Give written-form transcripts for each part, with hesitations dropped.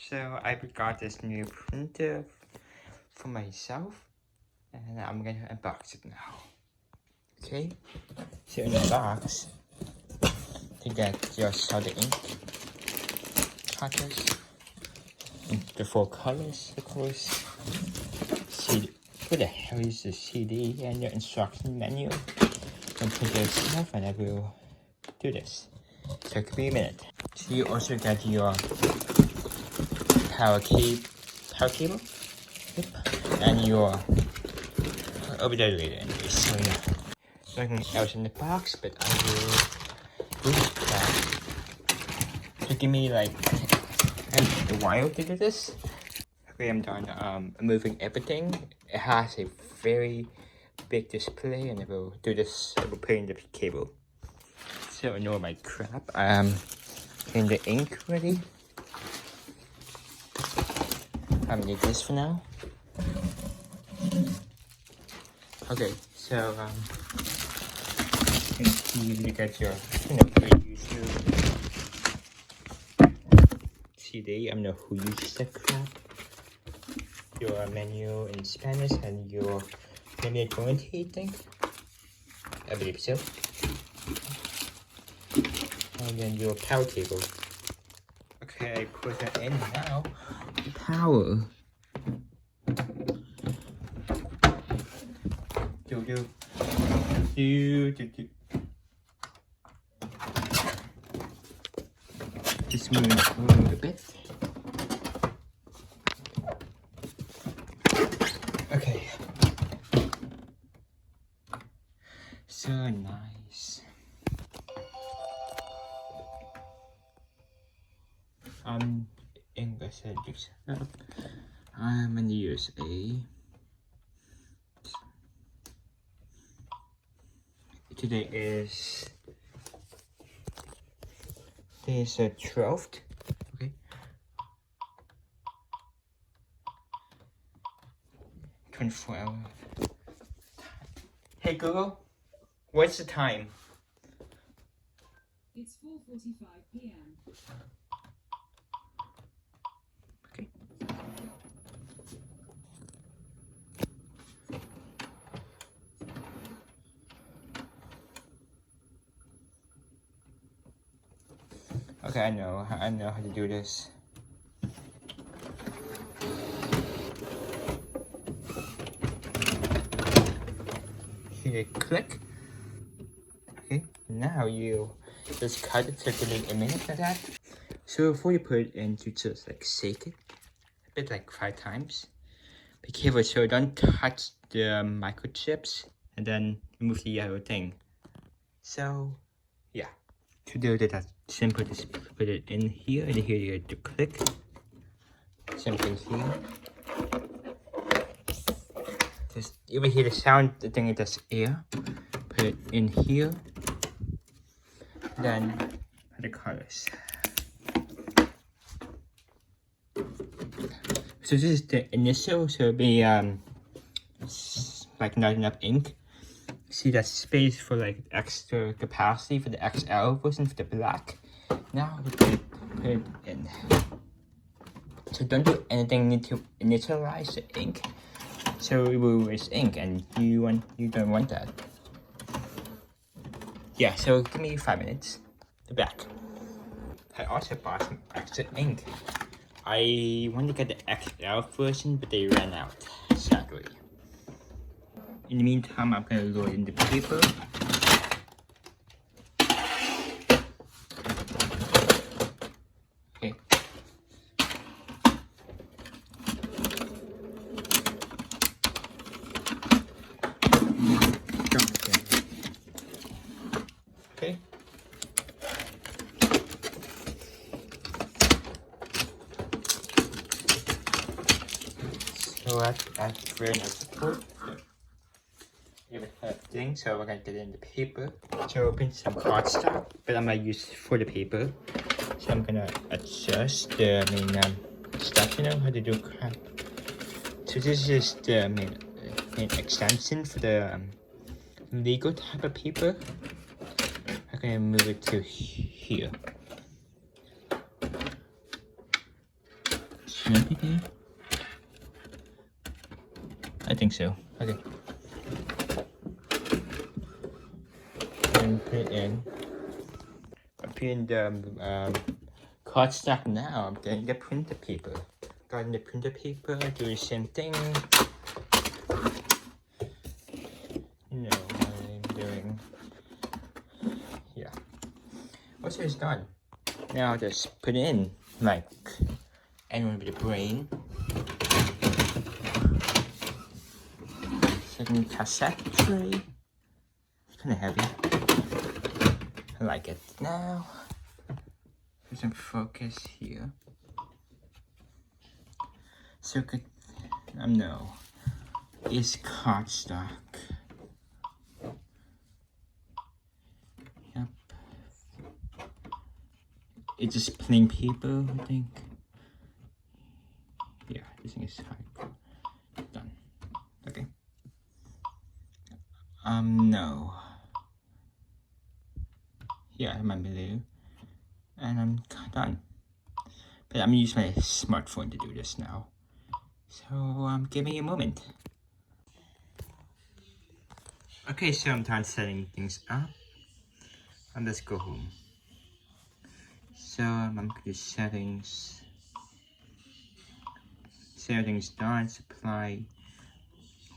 So I got this new printer for myself, and I'm gonna unbox it now. Okay, so in the box, you get just all the ink cartridge, the 4 colors, of course. CD. What the hell is the CD and the instruction manual? And put this stuff, and I will do this. So give me a minute. So you also get your power cable, yep, and your overhead reader. So yeah, nothing else in the box, but I will boot that. So give me like a while to do this. Okay, I'm done moving everything. It has a very big display, and I will do this. I will put in the cable. So ignore my crap. Getting the ink ready. I'm gonna need this for now. Okay, so you get your YouTube CD. I don't know who uses that crap. Your menu in Spanish and your maybe 20, I think. I believe so. And then your power cable. Okay, I put that in now. Power. Just move it a little bit. Okay. So nice. English setup. I'm gonna use today is the 12th. Okay. 24 hours. Hey Google, what's the time? It's 4:45 p.m. Okay. Okay, I know how to do this. Here, click. Okay, now you just cut it for a minute like that. So before you put it in, you just like shake it a bit, like 5 times. Be careful so don't touch the microchips, and then remove the yellow thing. So yeah, to do that, simple. Just put it in here, and here you have to click. Something here. Just you will hear the sound. The thing is air. Put it in here. Then the colors. So this is the initial. So it'll be like not enough ink. See that space for like extra capacity for the XL version for the black. Now we can put it in. So don't do anything need to initialize the ink. So it will waste ink, and you don't want that. Yeah, so give me 5 minutes. The back. I also bought some extra ink. I wanted to get the XL version, but they ran out, sadly. In the meantime, I'm gonna load in the paper. Okay. Okay. So that's very nice support. Everything, so we're gonna get it in the paper. So open some cardstock, but I'm gonna use for the paper. So I'm gonna adjust the main stuff, you know how to do crap. So this is the main extension for the legal type of paper. I'm gonna move it to here. Should I be there? I think so. Okay. And put it in. Up in the cardstock now. I'm getting the printer paper. Got the printer paper. Do the same thing. You know what I'm doing. Yeah. Also, it's done. Now just put it in like anyone with a brain. Second cassette tray. It's kind of heavy. I like it. Now, there's some focus here. Circuit, no, is cardstock. Yep. It's just plain paper, I think. Yeah, this thing is hard. Done. Okay. No. Yeah, I remember there. And I'm done. But I'm gonna use my smartphone to do this now. So, give me a moment. Okay, so I'm done setting things up. Let's go home. So, I'm going to settings. Settings done, supply.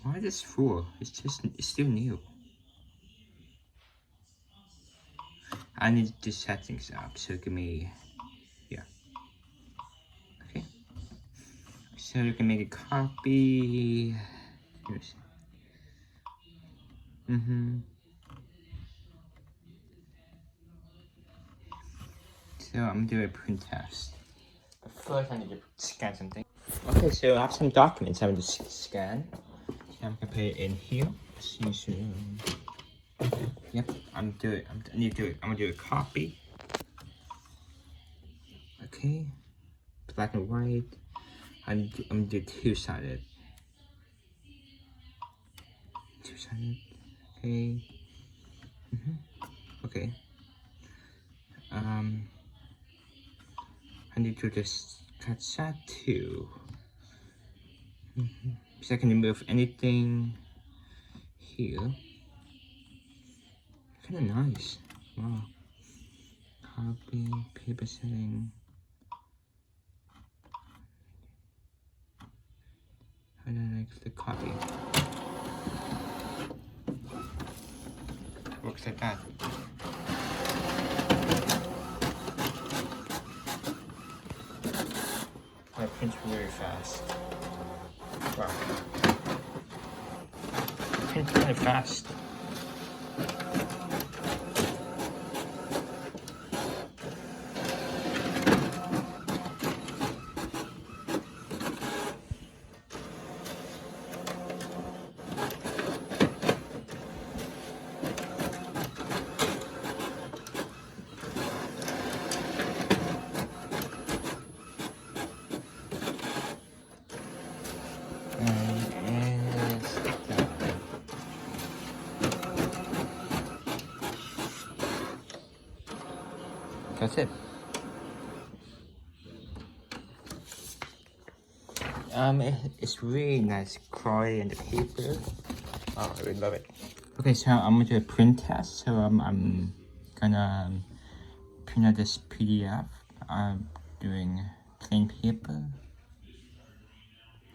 Why is this full? It's still new. I need to set things up, so give me, yeah. Okay. So you can make a copy. Here's. So I'm gonna do a print test. But first I need to scan something. Okay, so I have some documents I want to scan. So I'm gonna put it in here. Yep, I need to do it. I'm gonna do a copy. Okay, black and white. I'm gonna do two-sided. Two-sided. Okay. Okay. I need to just cut that too. So I can remove anything here. Kind of nice. Wow. Copy, paper setting. How do I like the copy? Works like that. Oh, it prints very fast. Wow. It prints kind of fast. That's it. It's really nice quality in the paper. Oh, I really love it. Okay, so I'm gonna do a print test. So I'm gonna print out this PDF. I'm doing plain paper.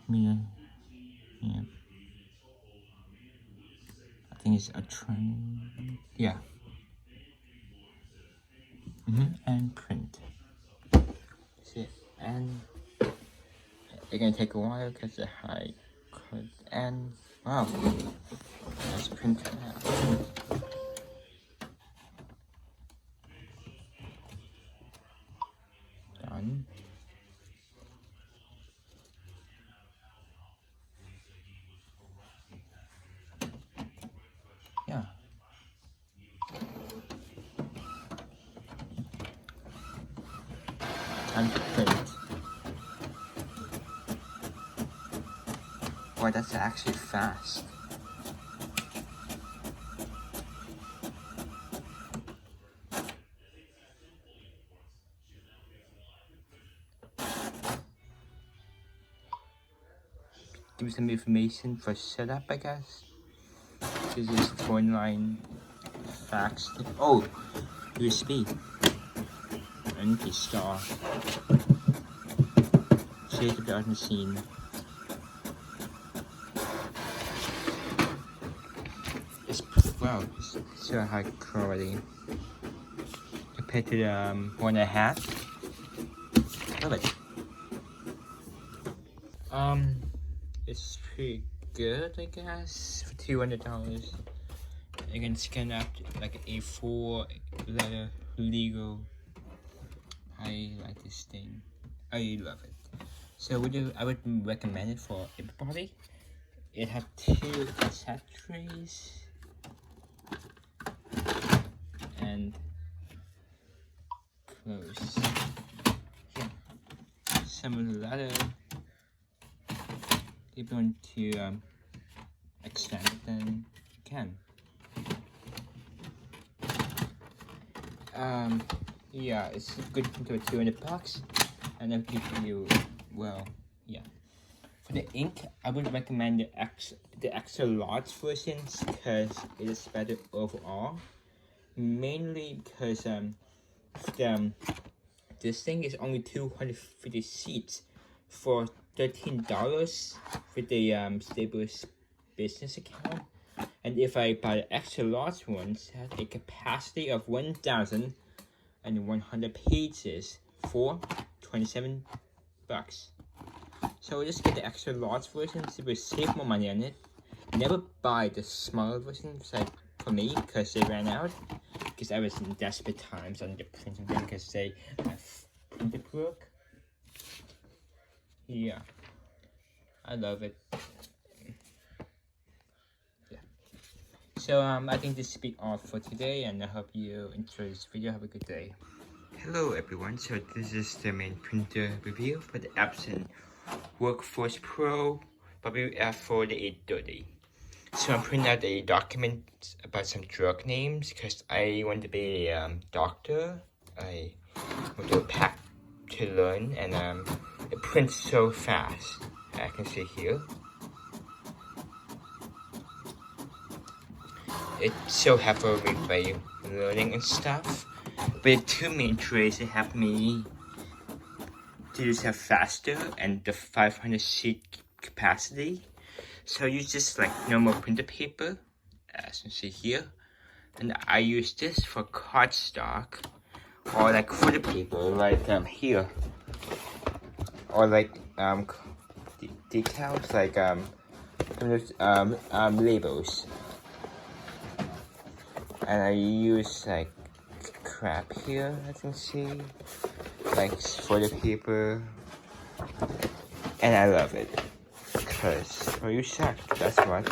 Yeah. I think it's a train. Yeah. And print. See, and it's gonna take a while because the high code and wow. Let's print it now. Done. Yeah. Time to print. Boy, that's actually fast. give some information for setup, I guess. This is phone line fax. Oh, USB. And the star. State of the art machine. It's wow, it's so high quality compared to the one I had. Love it. It's pretty good, I guess. For $200, you can scan out like a A4 letter legal. I like this thing. I love it. So I would recommend it for everybody. It has 2 cassette trays and close. Yeah, some letter. If you want to extend it, then you can. Yeah, it's good for $200, and I'll give you, well, yeah. For the ink, I would recommend the extra large versions because it is better overall. Mainly because this thing is only 250 sheets for $13 with the stable business account. And if I buy the extra large ones, it has a capacity of 1,100 pages for $27. So just get the extra large version so we save more money on it. Never buy the smaller versions like for me because they ran out. Because I was in desperate times on the printing thing because my printer broke. Yeah, I love it. Yeah. So I think this will be all for today, and I hope you enjoyed this video. Have a good day. Hello everyone. So this is the main printer review for the Epson WorkForce Pro WF-4830. So I'm printing out a document about some drug names because I want to be a doctor. I want to pack to learn, and it prints so fast. I can see here. It's so helpful with my learning and stuff. But 2 main trays that help me to use it faster and the 500 sheet capacity. So I use just like normal printer paper, as you see here, and I use this for cardstock or like photo paper, like here, or like decals, like labels. And I use like crap here, as you can see, like photo paper, and I love it. Because, you suck, that's what.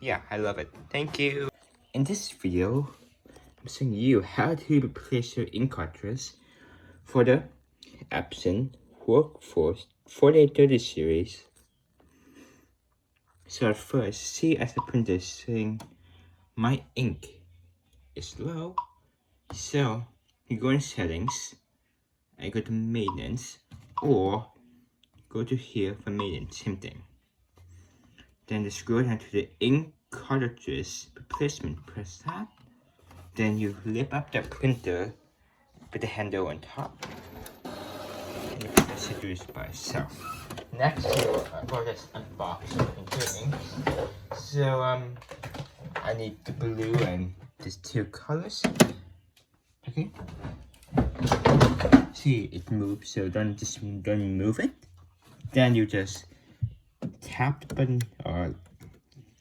Yeah, I love it. Thank you. In this video, I'm showing you how to replace your ink cartridge for the Epson WorkForce 4830 series. So at first, see as the printer is saying my ink is low. So you go in settings, I go to maintenance, or go to here for maintenance, same thing. Then you scroll down to the ink cartridges replacement, press that. Then you lift up the printer with the handle on top. And you press it to by itself. Next, I'll just unbox the printer ink. So I need the blue and these 2 colors. Okay. See, it moves, so don't move it. Then you just tap the button or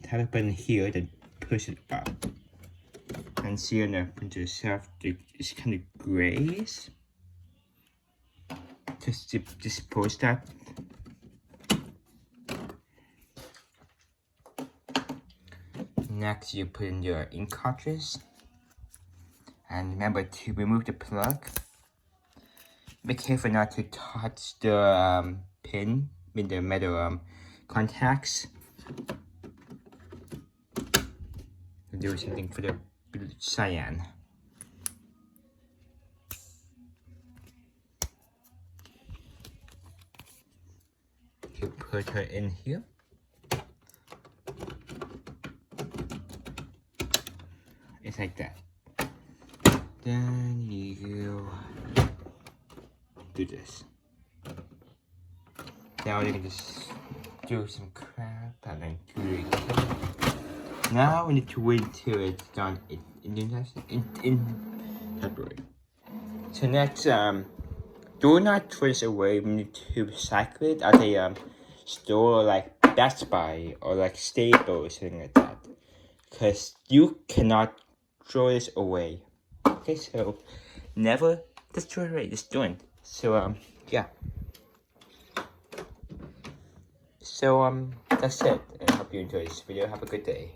tap the button here, then push it up. And see on the printer itself, it's kind of grayish. Just push that. Next, you put in your ink cartridge. And remember to remove the plug. Be careful not to touch the pin with the metal contacts. Do something for the cyan. You put her in here. like that. Then you do this. Now you can just do some crap and then do it again. Now we need to wait until it's done in February. So next, do not throw this away. We need to recycle it at a store like Best Buy or like Staples or something like that. Because you cannot throw this away. Okay, so never just throw it away, just do it. So yeah. So that's it. I hope you enjoyed this video. Have a good day.